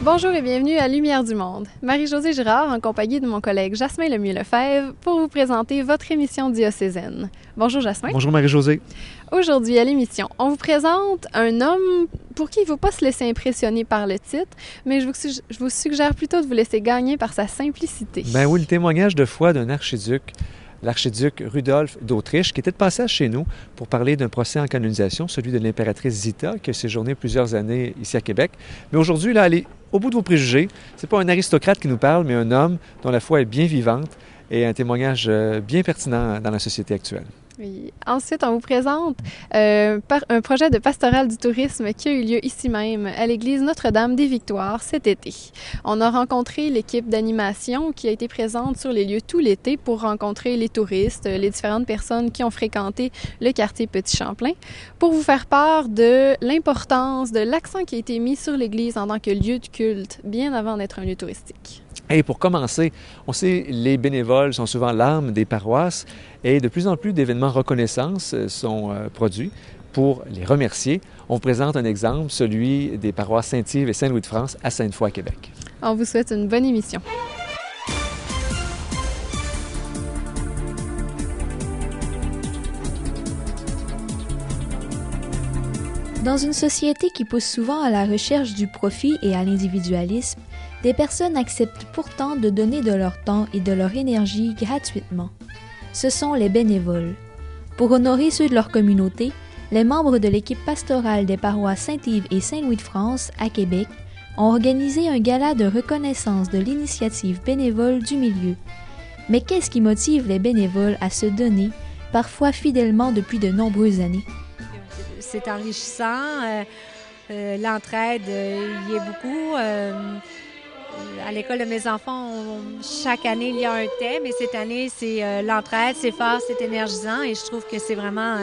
Bonjour et bienvenue à Lumière du Monde. Marie-Josée Girard en compagnie de mon collègue Jasmin Lemieux-Lefebvre pour vous présenter votre émission diocésaine. Bonjour Jasmin. Bonjour Marie-Josée. Aujourd'hui à l'émission, on vous présente un homme pour qui il ne faut pas se laisser impressionner par le titre, mais je vous suggère plutôt de vous laisser gagner par sa simplicité. Ben oui, le témoignage de foi d'un archiduc, l'archiduc Rudolf d'Autriche, qui était de passage chez nous pour parler d'un procès en canonisation, celui de l'impératrice Zita, qui a séjourné plusieurs années ici à Québec. Mais aujourd'hui, là, allez au bout de vos préjugés. C'est pas un aristocrate qui nous parle, mais un homme dont la foi est bien vivante et un témoignage bien pertinent dans la société actuelle. Oui. Ensuite, on vous présente un projet de pastoral du tourisme qui a eu lieu ici même, à l'église Notre-Dame-des-Victoires, cet été. On a rencontré l'équipe d'animation qui a été présente sur les lieux tout l'été pour rencontrer les touristes, les différentes personnes qui ont fréquenté le quartier Petit-Champlain, pour vous faire part de l'importance de l'accent qui a été mis sur l'église en tant que lieu de culte, bien avant d'être un lieu touristique. Et pour commencer, on sait les bénévoles sont souvent l'âme des paroisses et de plus en plus d'événements reconnaissance sont produits. Pour les remercier, on vous présente un exemple, celui des paroisses Saint-Yves et Saint-Louis-de-France à Sainte-Foy, à Québec. On vous souhaite une bonne émission. Dans une société qui pousse souvent à la recherche du profit et à l'individualisme, des personnes acceptent pourtant de donner de leur temps et de leur énergie gratuitement. Ce sont les bénévoles. Pour honorer ceux de leur communauté, les membres de l'équipe pastorale des paroisses Saint-Yves et Saint-Louis-de-France à Québec ont organisé un gala de reconnaissance de l'initiative bénévole du milieu. Mais qu'est-ce qui motive les bénévoles à se donner, parfois fidèlement depuis de nombreuses années? C'est enrichissant. L'entraide, il y a beaucoup. À l'école de mes enfants, chaque année, il y a un thème. Et cette année, c'est l'entraide, c'est fort, c'est énergisant. Et je trouve que c'est vraiment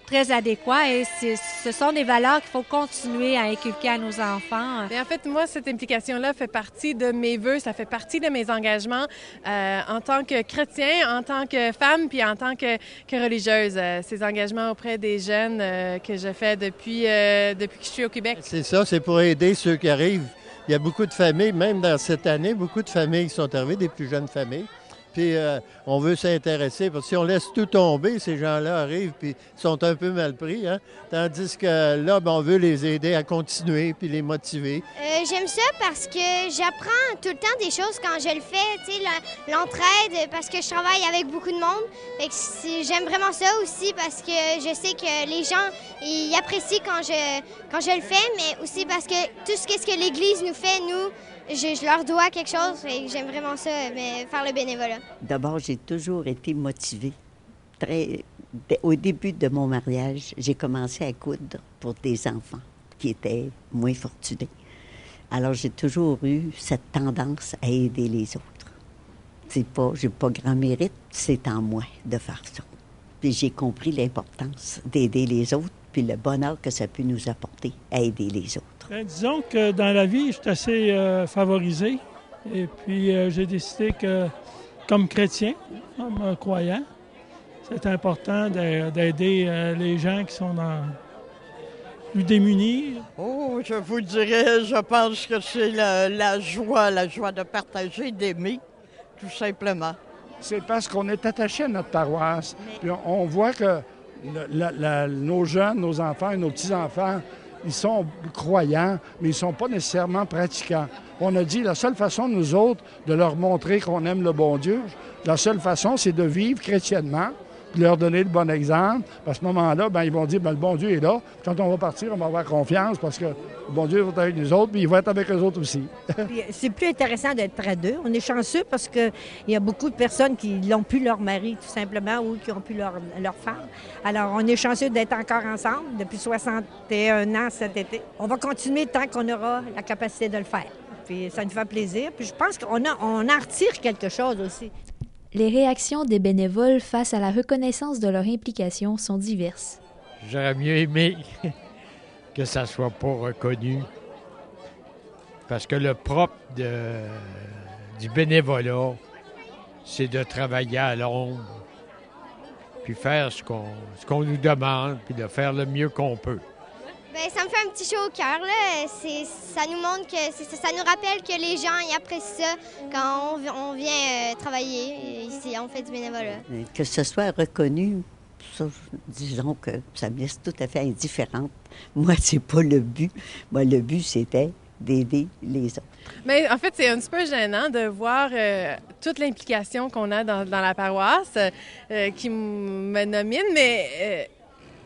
très adéquat. Et ce sont des valeurs qu'il faut continuer à inculquer à nos enfants. Et en fait, moi, cette implication-là fait partie de mes vœux, ça fait partie de mes engagements en tant que chrétien, en tant que femme, puis en tant que religieuse. Ces engagements auprès des jeunes que je fais depuis que je suis au Québec. C'est ça, c'est pour aider ceux qui arrivent. Il y a beaucoup de familles, même dans cette année, beaucoup de familles qui sont arrivées, des plus jeunes familles. Puis on veut s'intéresser, parce que si on laisse tout tomber, ces gens-là arrivent puis sont un peu mal pris. Hein? Tandis que là, on veut les aider à continuer puis les motiver. J'aime ça parce que j'apprends tout le temps des choses quand je le fais. Tu sais, l'entraide, parce que je travaille avec beaucoup de monde. Fait que j'aime vraiment ça aussi parce que je sais que les gens ils apprécient quand je le fais, mais aussi parce que tout ce que l'Église nous fait, nous, je leur dois quelque chose et j'aime vraiment ça, mais faire le bénévolat. D'abord, j'ai toujours été motivée. Au début de mon mariage, j'ai commencé à coudre pour des enfants qui étaient moins fortunés. Alors, j'ai toujours eu cette tendance à aider les autres. J'ai pas grand mérite, c'est en moi de faire ça. Puis j'ai compris l'importance d'aider les autres, puis le bonheur que ça peut nous apporter à aider les autres. Bien, disons que dans la vie, je suis assez favorisé. Et puis, j'ai décidé que, comme chrétien, comme croyant, c'est important d'aider les gens qui sont plus démunis. Oh, je vous dirais, je pense que c'est la joie de partager, d'aimer, tout simplement. C'est parce qu'on est attaché à notre paroisse. Puis on voit que nos jeunes, nos enfants et nos petits-enfants, ils sont croyants, mais ils ne sont pas nécessairement pratiquants. On a dit la seule façon, nous autres, de leur montrer qu'on aime le bon Dieu, la seule façon, c'est de vivre chrétiennement, de leur donner le bon exemple. À ce moment-là, ils vont dire, le bon Dieu est là. Quand on va partir, on va avoir confiance parce que le bon Dieu va être avec nous autres, puis il va être avec eux autres aussi. C'est plus intéressant d'être près d'eux. On est chanceux parce qu'il y a beaucoup de personnes qui n'ont plus leur mari, tout simplement, ou qui n'ont plus leur femme. Alors, on est chanceux d'être encore ensemble depuis 61 ans cet été. On va continuer tant qu'on aura la capacité de le faire. Puis ça nous fait plaisir. Puis je pense qu'on en retire quelque chose aussi. Les réactions des bénévoles face à la reconnaissance de leur implication sont diverses. J'aurais mieux aimé que ça ne soit pas reconnu. Parce que le propre du bénévolat, c'est de travailler à l'ombre, puis faire ce qu'on nous demande, puis de faire le mieux qu'on peut. Bien, ça me fait un petit chaud au cœur, là. Ça nous montre que... Ça nous rappelle que les gens ils apprécient ça quand on vient travailler ici, on fait du bénévolat. Que ce soit reconnu, ça, disons que ça me laisse tout à fait indifférente. Moi, c'est pas le but. Moi, le but, c'était d'aider les autres. Mais en fait, c'est un petit peu gênant de voir toute l'implication qu'on a dans la paroisse qui me nomine,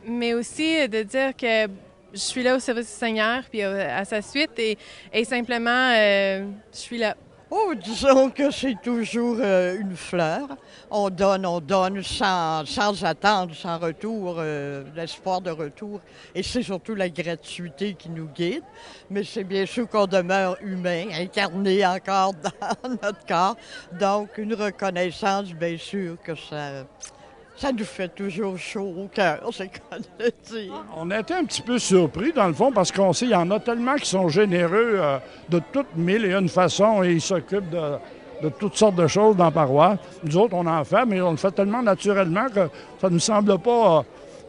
mais aussi de dire que je suis là au service du Seigneur puis à sa suite et simplement je suis là. Oh, disons que c'est toujours une fleur. On donne sans attendre, sans retour, l'espoir de retour. Et c'est surtout la gratuité qui nous guide. Mais c'est bien sûr qu'on demeure humain, incarné encore dans notre corps. Donc, une reconnaissance, bien sûr que ça nous fait toujours chaud au cœur, c'est qu'on le dit. On a été un petit peu surpris, dans le fond, parce qu'on sait qu'il y en a tellement qui sont généreux de toutes mille et une façons et ils s'occupent de toutes sortes de choses dans la paroisse. Nous autres, on en fait, mais on le fait tellement naturellement que ça ne nous semble pas...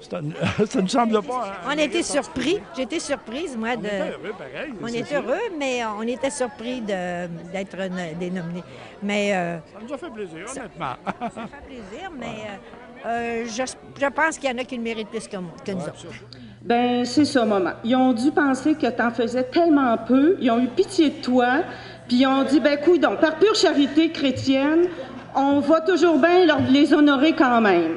ça nous semble pas... On a été surpris. J'étais surprise, moi, de... On était heureux, pareil. On était heureux, mais on était surpris d'être dénominés. Mais... ça nous a fait plaisir, honnêtement. Ça fait plaisir, mais... je pense qu'il y en a qui le méritent plus que nous autres. Bien, c'est ça, maman. Ils ont dû penser que t'en faisais tellement peu. Ils ont eu pitié de toi. Puis ils ont dit, ben coudonc, par pure charité chrétienne, on va toujours bien les honorer quand même.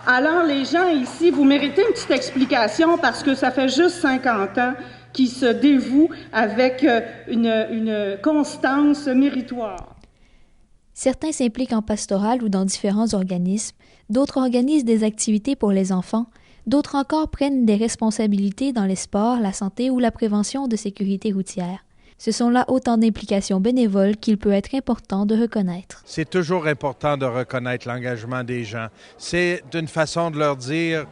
Alors, les gens ici, vous méritez une petite explication parce que ça fait juste 50 ans qu'ils se dévouent avec une constance méritoire. Certains s'impliquent en pastoral ou dans différents organismes, d'autres organisent des activités pour les enfants, d'autres encore prennent des responsabilités dans les sports, la santé ou la prévention de sécurité routière. Ce sont là autant d'implications bénévoles qu'il peut être important de reconnaître. C'est toujours important de reconnaître l'engagement des gens. C'est d'une façon de leur dire,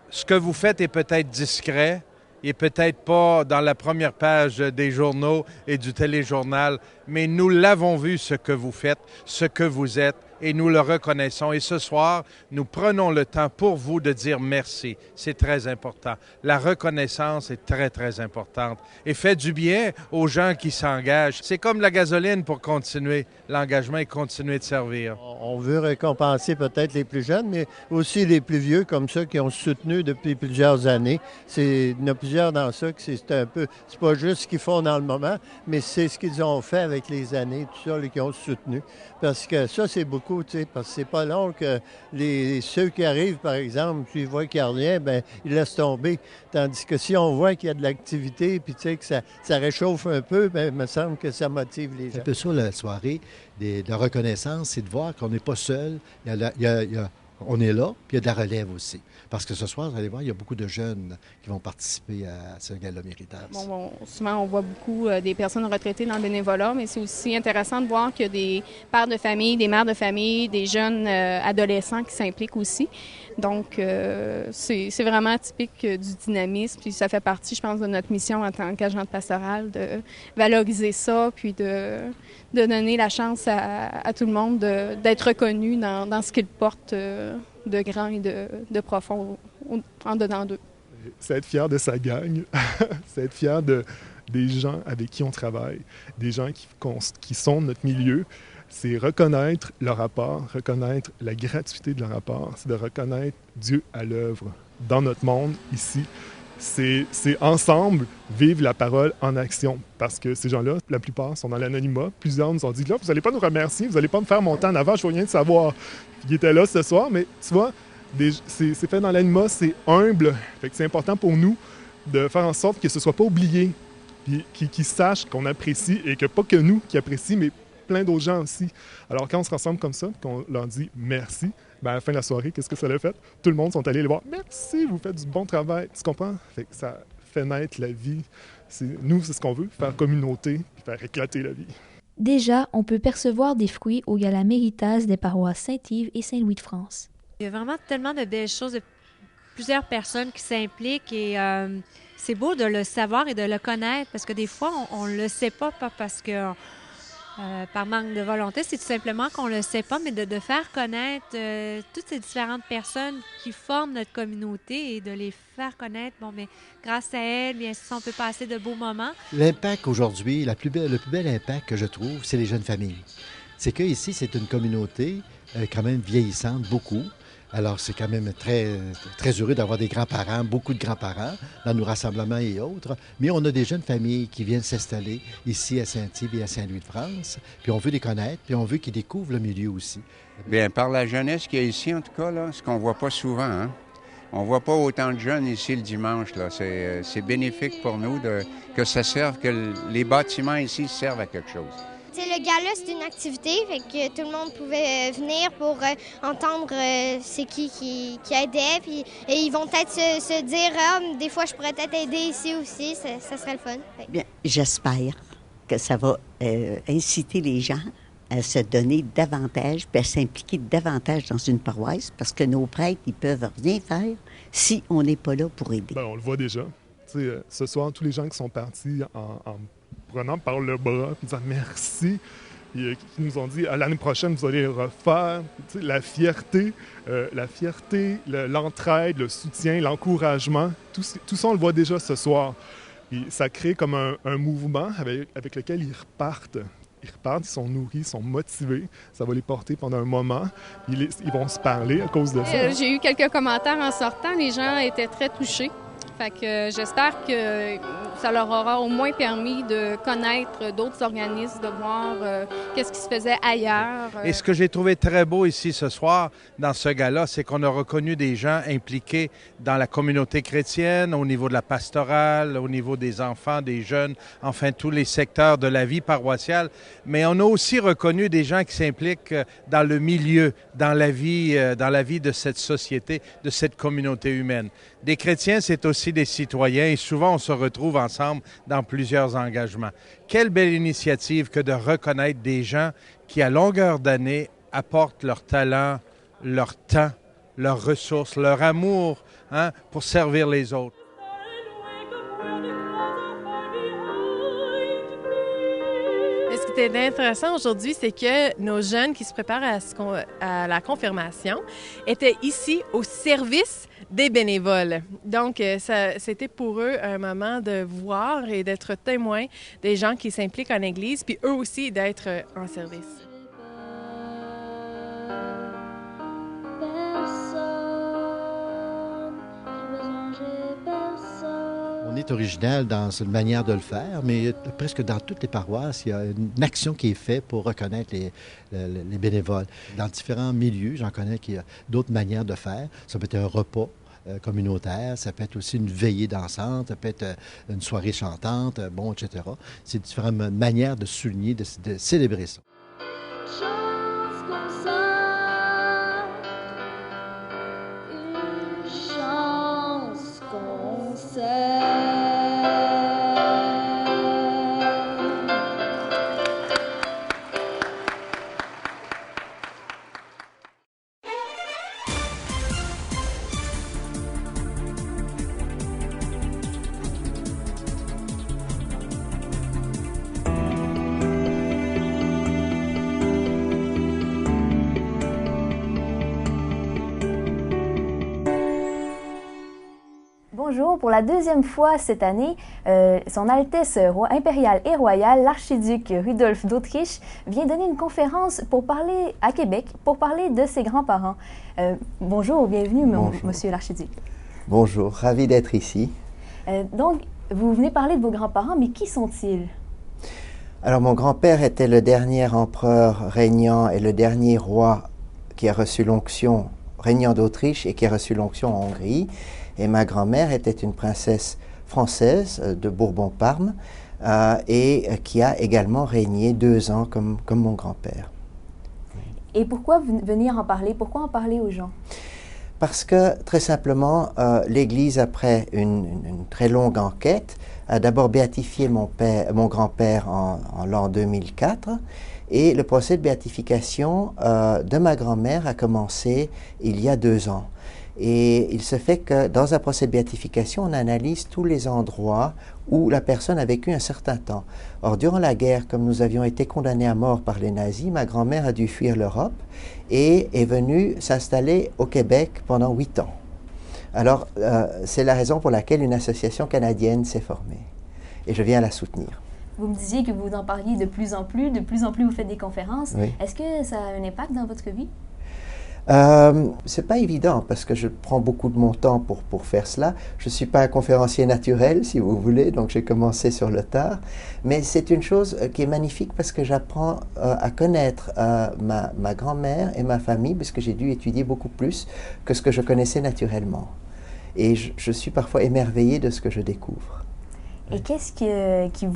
ce que vous faites est peut-être discret, et peut-être pas dans la première page des journaux et du téléjournal, mais nous l'avons vu ce que vous faites, ce que vous êtes, et nous le reconnaissons. Et ce soir, nous prenons le temps pour vous de dire merci. C'est très important. La reconnaissance est très, très importante et fait du bien aux gens qui s'engagent. C'est comme la gasoline pour continuer l'engagement et continuer de servir. On veut récompenser peut-être les plus jeunes, mais aussi les plus vieux, comme ceux qui ont soutenu depuis plusieurs années. Il y en a plusieurs dans ça que c'est un peu... C'est pas juste ce qu'ils font dans le moment, mais c'est ce qu'ils ont fait avec les années, tout ça, qui ont soutenu. Parce que ça, c'est beaucoup, tu sais, parce que c'est pas long que ceux qui arrivent, par exemple, puis ils voient qu'il n'y a rien, bien, ils laissent tomber. Tandis que si on voit qu'il y a de l'activité, puis tu sais, que ça réchauffe un peu, bien, il me semble que ça motive les gens. C'est un peu ça, la soirée de reconnaissance, c'est de voir qu'on n'est pas seul. On est là, puis il y a de la relève aussi. Parce que ce soir, vous allez voir, il y a beaucoup de jeunes qui vont participer à ce gala Méritas. Souvent, on voit beaucoup des personnes retraitées dans le bénévolat, mais c'est aussi intéressant de voir qu'il y a des pères de famille, des mères de famille, des jeunes adolescents qui s'impliquent aussi. Donc, c'est vraiment typique du dynamisme, puis ça fait partie, je pense, de notre mission en tant qu'agente pastorale, de valoriser ça, puis de donner la chance à tout le monde d'être reconnu dans ce qu'il porte de grand et de profond en dedans d'eux. C'est être fier de sa gang, c'est être fier des gens avec qui on travaille, des gens qui sont notre milieu. C'est reconnaître leur apport, reconnaître la gratuité de leur apport, c'est de reconnaître Dieu à l'œuvre dans notre monde, ici. C'est ensemble vivre la parole en action. Parce que ces gens-là, la plupart sont dans l'anonymat. Plusieurs nous ont dit, là, vous n'allez pas nous remercier, vous n'allez pas me faire monter en avant, je veux rien de savoir. Ils étaient là ce soir, mais tu vois, c'est fait dans l'anonymat, c'est humble. Fait que c'est important pour nous de faire en sorte que ce ne soit pas oublié, puis qu'ils sachent qu'on apprécie, et que pas que nous qui apprécions, mais plein d'autres gens aussi. Alors quand on se rassemble comme ça, qu'on leur dit merci, bien, à la fin de la soirée, qu'est-ce que ça a fait? Tout le monde sont allés les voir. Merci, vous faites du bon travail. Tu comprends? Fait que ça fait naître la vie. Nous, c'est ce qu'on veut, faire communauté, faire éclater la vie. Déjà, on peut percevoir des fruits au gala Méritas des paroisses Saint-Yves et Saint-Louis de France. Il y a vraiment tellement de belles choses, de plusieurs personnes qui s'impliquent et c'est beau de le savoir et de le connaître parce que des fois, on ne le sait pas parce que par manque de volonté, c'est tout simplement qu'on ne le sait pas, mais de faire connaître toutes ces différentes personnes qui forment notre communauté et de les faire connaître. Bon, mais grâce à elles, bien sûr, on peut passer de beaux moments. L'impact aujourd'hui, le plus bel impact que je trouve, c'est les jeunes familles. C'est qu'ici, c'est une communauté quand même vieillissante, beaucoup. Alors, c'est quand même très, très heureux d'avoir des grands-parents, beaucoup de grands-parents dans nos rassemblements et autres. Mais on a des jeunes familles qui viennent s'installer ici à Saint-Yves et à Saint-Louis-de-France. Puis on veut les connaître, puis on veut qu'ils découvrent le milieu aussi. Bien, par la jeunesse qu'il y a ici, en tout cas, là, ce qu'on ne voit pas souvent, hein? On ne voit pas autant de jeunes ici le dimanche, là. C'est bénéfique pour nous que ça serve, que les bâtiments ici servent à quelque chose. Le gala, c'est une activité, fait que tout le monde pouvait venir pour entendre c'est qui aidait, puis et ils vont peut-être se dire des fois je pourrais peut-être aider ici aussi, ça serait le fun. Bien, j'espère que ça va inciter les gens à se donner davantage, puis à s'impliquer davantage dans une paroisse, parce que nos prêtres, ils peuvent rien faire si on n'est pas là pour aider. Bien, on le voit déjà. Ce soir, tous les gens qui sont partis en prenant par le bras, puis disant merci, et qui nous ont dit à l'année prochaine, vous allez refaire. La fierté, l'entraide, le soutien, l'encouragement, tout ça, on le voit déjà ce soir. Et ça crée comme un mouvement avec lequel ils repartent. Ils sont nourris, ils sont motivés. Ça va les porter pendant un moment. Ils vont se parler à cause de ça. J'ai eu quelques commentaires en sortant. Les gens étaient très touchés. Fait que j'espère que ça leur aura au moins permis de connaître d'autres organismes, de voir qu'est-ce qui se faisait ailleurs. Et ce que j'ai trouvé très beau ici ce soir, dans ce gala, c'est qu'on a reconnu des gens impliqués dans la communauté chrétienne, au niveau de la pastorale, au niveau des enfants, des jeunes, enfin tous les secteurs de la vie paroissiale. Mais on a aussi reconnu des gens qui s'impliquent dans le milieu, dans la vie de cette société, de cette communauté humaine. Des chrétiens, c'est aussi des citoyens et souvent on se retrouve ensemble dans plusieurs engagements. Quelle belle initiative que de reconnaître des gens qui, à longueur d'année, apportent leur talent, leur temps, leurs ressources, leur amour pour servir les autres. Ce qui est intéressant aujourd'hui, c'est que nos jeunes qui se préparent à la confirmation étaient ici au service des bénévoles. Donc, c'était pour eux un moment de voir et d'être témoins des gens qui s'impliquent en Église, puis eux aussi d'être en service. On est original dans une manière de le faire, mais presque dans toutes les paroisses, il y a une action qui est faite pour reconnaître les bénévoles. Dans différents milieux, j'en connais qu'il y a d'autres manières de faire. Ça peut être un repas communautaire, ça peut être aussi une veillée dansante, ça peut être une soirée chantante, etc. C'est différentes manières de souligner, de célébrer ça. Bonjour, pour la deuxième fois cette année, Son Altesse impériale et royale, l'archiduc Rudolf d'Autriche, vient donner une conférence à Québec pour parler de ses grands-parents. Bonjour, bienvenue, monsieur l'archiduc. Bonjour, ravi d'être ici. Donc, vous venez parler de vos grands-parents, mais qui sont-ils? Alors, mon grand-père était le dernier empereur régnant et le dernier roi qui a reçu l'onction, régnant d'Autriche, et qui a reçu l'onction en Hongrie. Et ma grand-mère était une princesse française de Bourbon-Parme et qui a également régné 2 ans comme mon grand-père. Et pourquoi venir en parler? Pourquoi en parler aux gens? Parce que, très simplement, l'Église, après une très longue enquête, a d'abord béatifié mon grand-père en l'an 2004. Et le procès de béatification de ma grand-mère a commencé il y a 2 ans. Et il se fait que dans un procès de béatification, on analyse tous les endroits où la personne a vécu un certain temps. Or, durant la guerre, comme nous avions été condamnés à mort par les nazis, ma grand-mère a dû fuir l'Europe et est venue s'installer au Québec pendant 8 ans. Alors, c'est la raison pour laquelle une association canadienne s'est formée. Et je viens la soutenir. Vous me disiez que vous en parliez de plus en plus vous faites des conférences. Oui. Est-ce que ça a un impact dans votre vie? C'est pas évident parce que je prends beaucoup de mon temps pour faire cela. Je suis pas un conférencier naturel, si vous voulez, donc j'ai commencé sur le tard. Mais c'est une chose qui est magnifique parce que j'apprends à connaître ma grand-mère et ma famille parce que j'ai dû étudier beaucoup plus que ce que je connaissais naturellement. Et je suis parfois émerveillé de ce que je découvre. Et qu'est-ce qui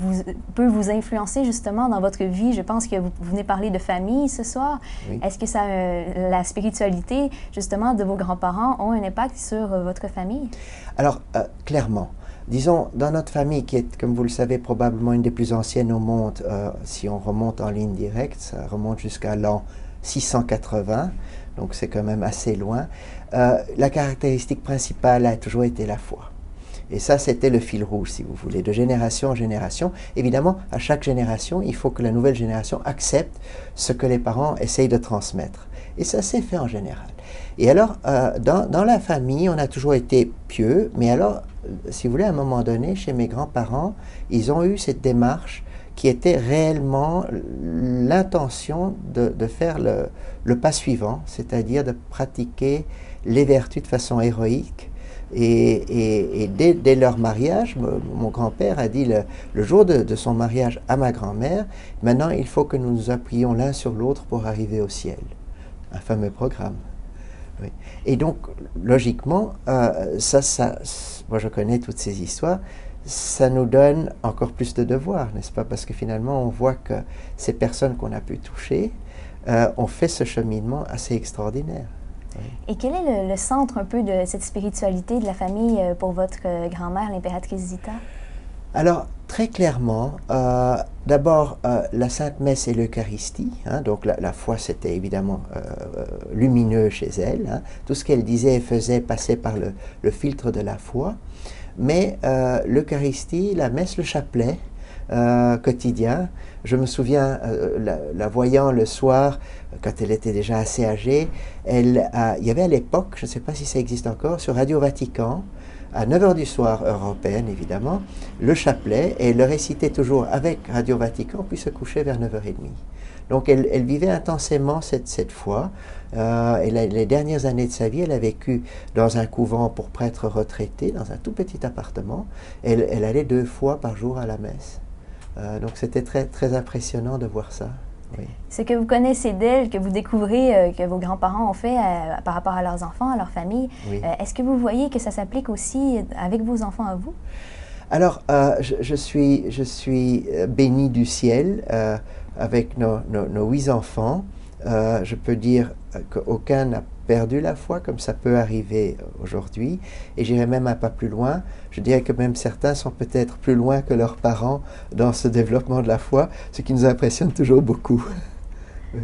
peut vous influencer justement dans votre vie? Je pense que vous venez parler de famille ce soir. Oui. Est-ce que la spiritualité justement de vos grands-parents ont un impact sur votre famille? Alors, clairement. Disons, dans notre famille, qui est, comme vous le savez, probablement une des plus anciennes au monde, si on remonte en ligne directe, ça remonte jusqu'à l'an 680, donc c'est quand même assez loin. La caractéristique principale a toujours été la foi. Et ça, c'était le fil rouge, si vous voulez, de génération en génération. Évidemment, à chaque génération, il faut que la nouvelle génération accepte ce que les parents essayent de transmettre. Et ça s'est fait en général. Et alors, dans la famille, on a toujours été pieux, mais alors, si vous voulez, à un moment donné, chez mes grands-parents, ils ont eu cette démarche qui était réellement l'intention de faire le pas suivant, c'est-à-dire de pratiquer les vertus de façon héroïque. Et dès leur mariage, mon grand-père a dit le jour de son mariage à ma grand-mère, maintenant il faut que nous nous appuyions l'un sur l'autre pour arriver au ciel. Un fameux programme. Oui. Et donc, logiquement, moi je connais toutes ces histoires, ça nous donne encore plus de devoirs, n'est-ce pas? Parce que finalement, on voit que ces personnes qu'on a pu toucher ont fait ce cheminement assez extraordinaire. Et quel est le centre un peu de cette spiritualité de la famille pour votre grand-mère, l'impératrice Zita? Alors, très clairement, d'abord, la Sainte Messe et l'Eucharistie, hein, donc la foi, c'était évidemment lumineux chez elle. Hein, tout ce qu'elle disait et faisait passait par le filtre de la foi. Mais l'Eucharistie, la messe, le chapelet quotidien, je me souviens, la voyant le soir, quand elle était déjà assez âgée, il y avait à l'époque, je ne sais pas si ça existe encore, sur Radio Vatican, à 9h du soir, heure européenne évidemment, le chapelet, et elle le récitait toujours avec Radio Vatican, puis se couchait vers 9h30. Donc elle vivait intensément cette foi, et les dernières années de sa vie, elle a vécu dans un couvent pour prêtres retraités, dans un tout petit appartement. Elle allait 2 fois par jour à la messe. Donc c'était très, très impressionnant de voir ça. Oui. Ce que vous connaissez d'elle, que vous découvrez, que vos grands-parents ont fait par rapport à leurs enfants, à leur famille, oui. Est-ce que vous voyez que ça s'applique aussi avec vos enfants à vous? Alors, je suis béni du ciel avec nos 8 enfants. Je peux dire qu'aucun n'a perdu la foi, comme ça peut arriver aujourd'hui. Et j'irai même un pas plus loin. Je dirais que même certains sont peut-être plus loin que leurs parents dans ce développement de la foi, ce qui nous impressionne toujours beaucoup. Oui.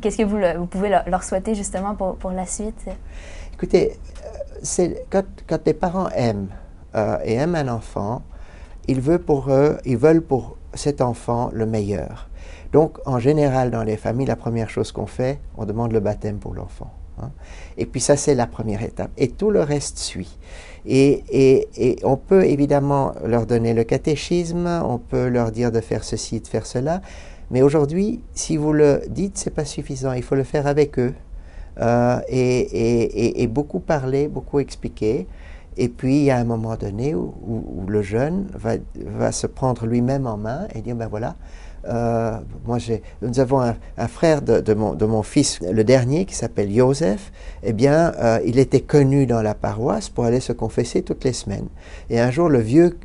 Qu'est-ce que vous pouvez leur souhaiter justement pour la suite? Écoutez, quand les parents aiment et aiment un enfant, ils veulent pour cet enfant le meilleur. Donc, en général, dans les familles, la première chose qu'on fait, on demande le baptême pour l'enfant. Hein. Et puis ça, c'est la première étape. Et tout le reste suit. Et on peut évidemment leur donner le catéchisme, on peut leur dire de faire ceci, de faire cela. Mais aujourd'hui, si vous le dites, c'est pas suffisant. Il faut le faire avec eux. Et beaucoup parler, beaucoup expliquer. Et puis, il y a un moment donné où le jeune va se prendre lui-même en main et dire, ben voilà, nous avons un frère de mon fils, le dernier, qui s'appelle Joseph. Eh bien, il était connu dans la paroisse pour aller se confesser toutes les semaines. Et un jour, le vieux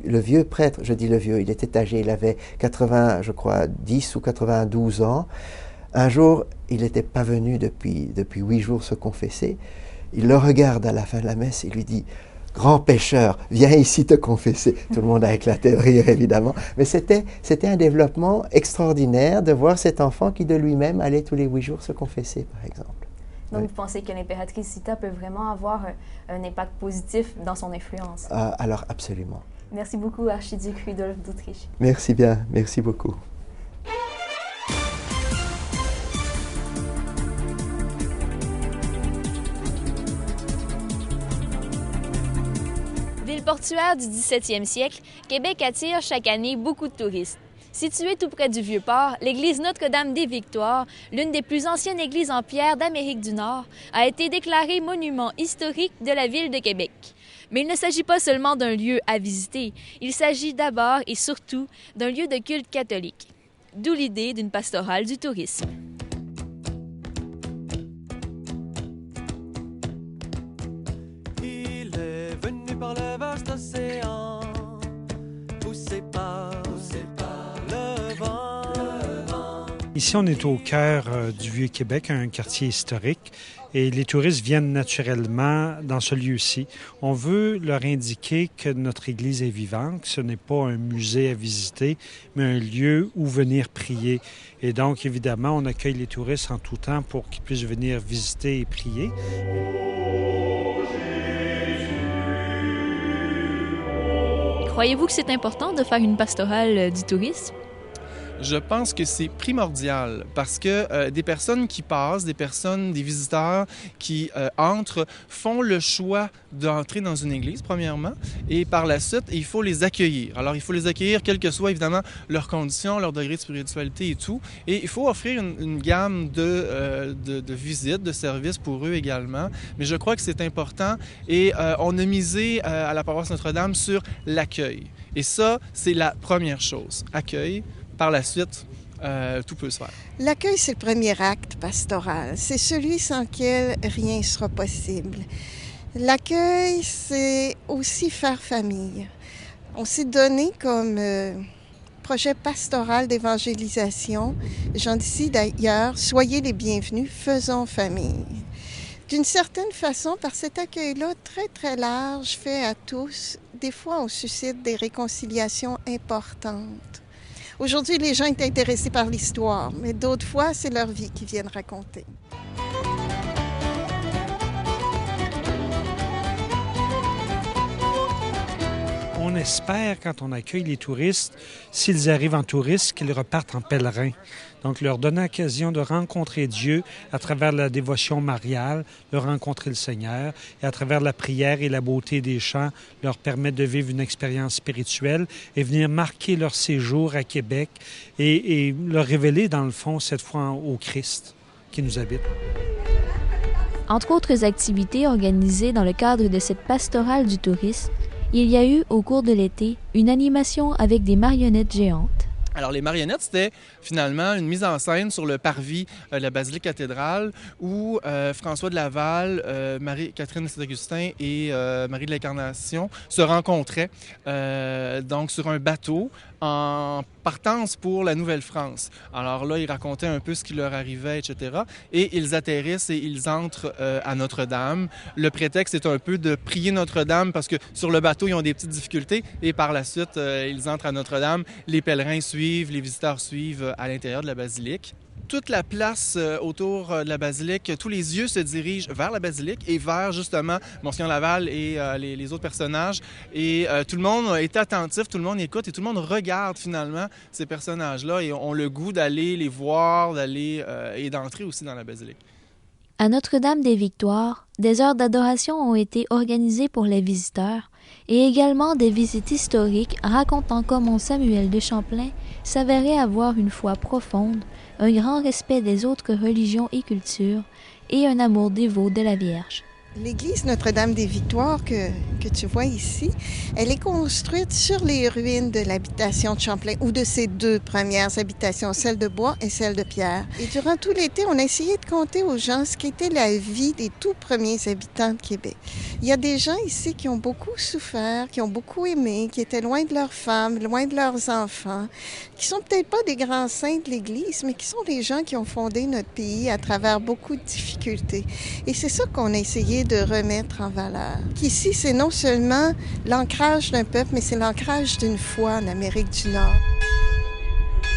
prêtre, je dis le vieux, il était âgé, il avait 10 ou 92 ans. Un jour, il n'était pas venu depuis 8 jours se confesser. Il le regarde à la fin de la messe et lui dit, grand pécheur, viens ici te confesser. Tout le monde a éclaté de rire, évidemment. Mais c'était un développement extraordinaire de voir cet enfant qui, de lui-même, allait tous les 8 jours se confesser, par exemple. Donc, vous pensez que l'impératrice Zita peut vraiment avoir un impact positif dans son influence? Alors, absolument. Merci beaucoup, archiduc Rudolf d'Autriche. Merci bien, merci beaucoup. Ville portuaire du 17e siècle, Québec attire chaque année beaucoup de touristes. Située tout près du Vieux-Port, l'église Notre-Dame-des-Victoires, l'une des plus anciennes églises en pierre d'Amérique du Nord, a été déclarée monument historique de la ville de Québec. Mais il ne s'agit pas seulement d'un lieu à visiter, il s'agit d'abord et surtout d'un lieu de culte catholique. D'où l'idée d'une pastorale du tourisme. Il est venu par le vaste océan, poussé par le vent. Ici, on est au cœur du Vieux-Québec, un quartier historique, et les touristes viennent naturellement dans ce lieu-ci. On veut leur indiquer que notre Église est vivante, que ce n'est pas un musée à visiter, mais un lieu où venir prier. Et donc, évidemment, on accueille les touristes en tout temps pour qu'ils puissent venir visiter et prier. Croyez-vous que c'est important de faire une pastorale du tourisme? Je pense que c'est primordial parce que des personnes qui passent, des visiteurs qui entrent, font le choix d'entrer dans une église, premièrement, et par la suite, il faut les accueillir. Alors, il faut les accueillir, quelles que soient, évidemment, leurs conditions, leur degré de spiritualité et tout. Et il faut offrir une gamme de visites, de services pour eux également. Mais je crois que c'est important et on a misé à la paroisse Notre-Dame sur l'accueil. Et ça, c'est la première chose. Accueil. Par la suite, tout peut se faire. L'accueil, c'est le premier acte pastoral. C'est celui sans lequel rien ne sera possible. L'accueil, c'est aussi faire famille. On s'est donné comme projet pastoral d'évangélisation, gens d'ici d'ailleurs, soyez les bienvenus, faisons famille. D'une certaine façon, par cet accueil-là, très, très large, fait à tous, des fois, on suscite des réconciliations importantes. Aujourd'hui, les gens sont intéressés par l'histoire, mais d'autres fois, c'est leur vie qu'ils viennent raconter. On espère, quand on accueille les touristes, s'ils arrivent en touristes, qu'ils repartent en pèlerin. Donc, leur donner l'occasion de rencontrer Dieu à travers la dévotion mariale, de rencontrer le Seigneur, et à travers la prière et la beauté des chants, leur permettre de vivre une expérience spirituelle et venir marquer leur séjour à Québec et leur révéler, dans le fond, cette foi au Christ qui nous habite. Entre autres activités organisées dans le cadre de cette pastorale du tourisme, il y a eu, au cours de l'été, une animation avec des marionnettes géantes. Alors, les marionnettes, c'était finalement une mise en scène sur le parvis de la basilique cathédrale où François de Laval, Marie-Catherine de Saint-Augustin et Marie de l'Incarnation se rencontraient donc sur un bateau en partance pour la Nouvelle-France. Alors là, ils racontaient un peu ce qui leur arrivait, etc. Et ils atterrissent et ils entrent à Notre-Dame. Le prétexte est un peu de prier Notre-Dame parce que sur le bateau, ils ont des petites difficultés et par la suite, ils entrent à Notre-Dame. Les pèlerins suivent, les visiteurs suivent à l'intérieur de la basilique. Toute la place autour de la basilique, tous les yeux se dirigent vers la basilique et vers justement Monseigneur Laval et les autres personnages. Et tout le monde est attentif, tout le monde écoute et tout le monde regarde finalement ces personnages-là et ont le goût d'aller les voir, et d'entrer aussi dans la basilique. À Notre-Dame-des-Victoires, des heures d'adoration ont été organisées pour les visiteurs et également des visites historiques racontant comment Samuel de Champlain s'avérait avoir une foi profonde, un grand respect des autres religions et cultures et un amour dévot de la Vierge. L'église Notre-Dame-des-Victoires que tu vois ici, elle est construite sur les ruines de l'habitation de Champlain, ou de ses deux premières habitations, celle de bois et celle de pierre. Et durant tout l'été, on a essayé de compter aux gens ce qu'était la vie des tout premiers habitants de Québec. Il y a des gens ici qui ont beaucoup souffert, qui ont beaucoup aimé, qui étaient loin de leurs femmes, loin de leurs enfants, qui sont peut-être pas des grands saints de l'Église, mais qui sont les gens qui ont fondé notre pays à travers beaucoup de difficultés. Et c'est ça qu'on a essayé essayer de remettre en valeur. Ici, c'est non seulement l'ancrage d'un peuple, mais c'est l'ancrage d'une foi en Amérique du Nord.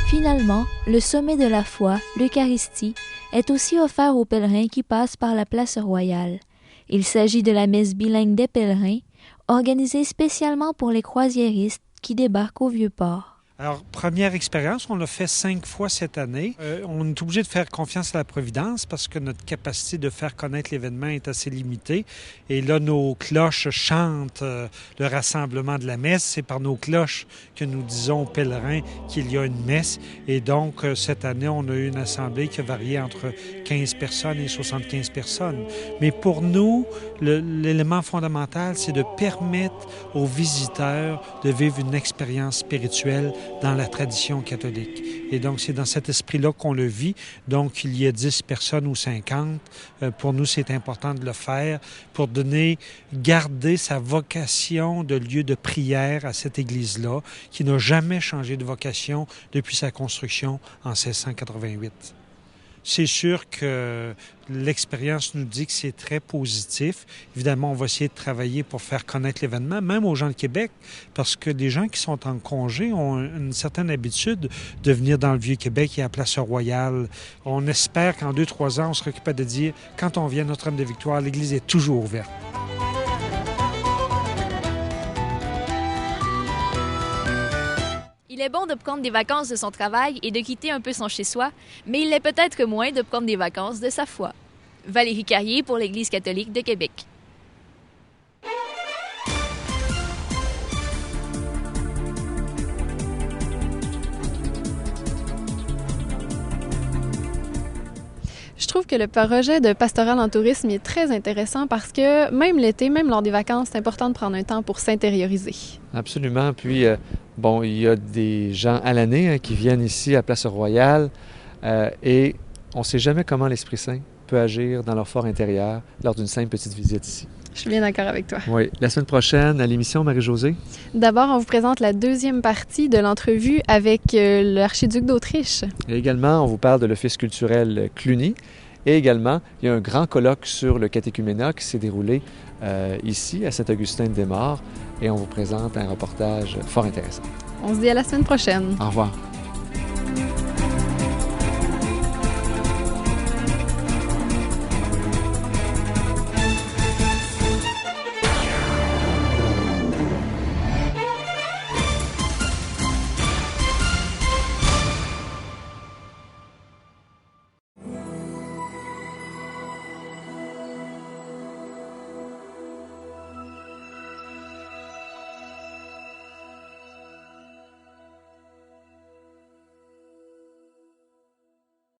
Finalement, le sommet de la foi, l'Eucharistie, est aussi offert aux pèlerins qui passent par la place royale. Il s'agit de la messe bilingue des pèlerins, organisée spécialement pour les croisiéristes qui débarquent au Vieux-Port. Alors, première expérience, on l'a fait 5 fois cette année. On est obligé de faire confiance à la Providence parce que notre capacité de faire connaître l'événement est assez limitée. Et là, nos cloches chantent le rassemblement de la messe. C'est par nos cloches que nous disons aux pèlerins qu'il y a une messe. Et donc, cette année, on a eu une assemblée qui a varié entre 15 personnes et 75 personnes. Mais pour nous, l'élément fondamental, c'est de permettre aux visiteurs de vivre une expérience spirituelle dans la tradition catholique. Et donc, c'est dans cet esprit-là qu'on le vit. Donc, il y a 10 personnes ou 50. Pour nous, c'est important de le faire pour garder sa vocation de lieu de prière à cette église-là, qui n'a jamais changé de vocation depuis sa construction en 1688. C'est sûr que l'expérience nous dit que c'est très positif. Évidemment, on va essayer de travailler pour faire connaître l'événement, même aux gens de Québec, parce que les gens qui sont en congé ont une certaine habitude de venir dans le Vieux-Québec et à la Place Royale. On espère qu'en 2-3 ans, on sera capable de dire, quand on vient à Notre-Dame-des-Victoires, l'église est toujours ouverte. Il est bon de prendre des vacances de son travail et de quitter un peu son chez-soi, mais il l'est peut-être moins de prendre des vacances de sa foi. Valérie Carrier pour l'Église catholique de Québec. Je trouve que le projet de pastoral en tourisme est très intéressant parce que même l'été, même lors des vacances, c'est important de prendre un temps pour s'intérioriser. Absolument. Puis, il y a des gens à l'année qui viennent ici à Place Royale et on ne sait jamais comment l'Esprit Saint peut agir dans leur fort intérieur lors d'une simple petite visite ici. Je suis bien d'accord avec toi. Oui. La semaine prochaine, à l'émission, Marie-Josée? D'abord, on vous présente la deuxième partie de l'entrevue avec l'archiduc d'Autriche. Et également, on vous parle de l'Office culturel Cluny. Et également, il y a un grand colloque sur le catéchuménat qui s'est déroulé ici, à Saint-Augustin-de-Desmaures. Et on vous présente un reportage fort intéressant. On se dit à la semaine prochaine. Au revoir.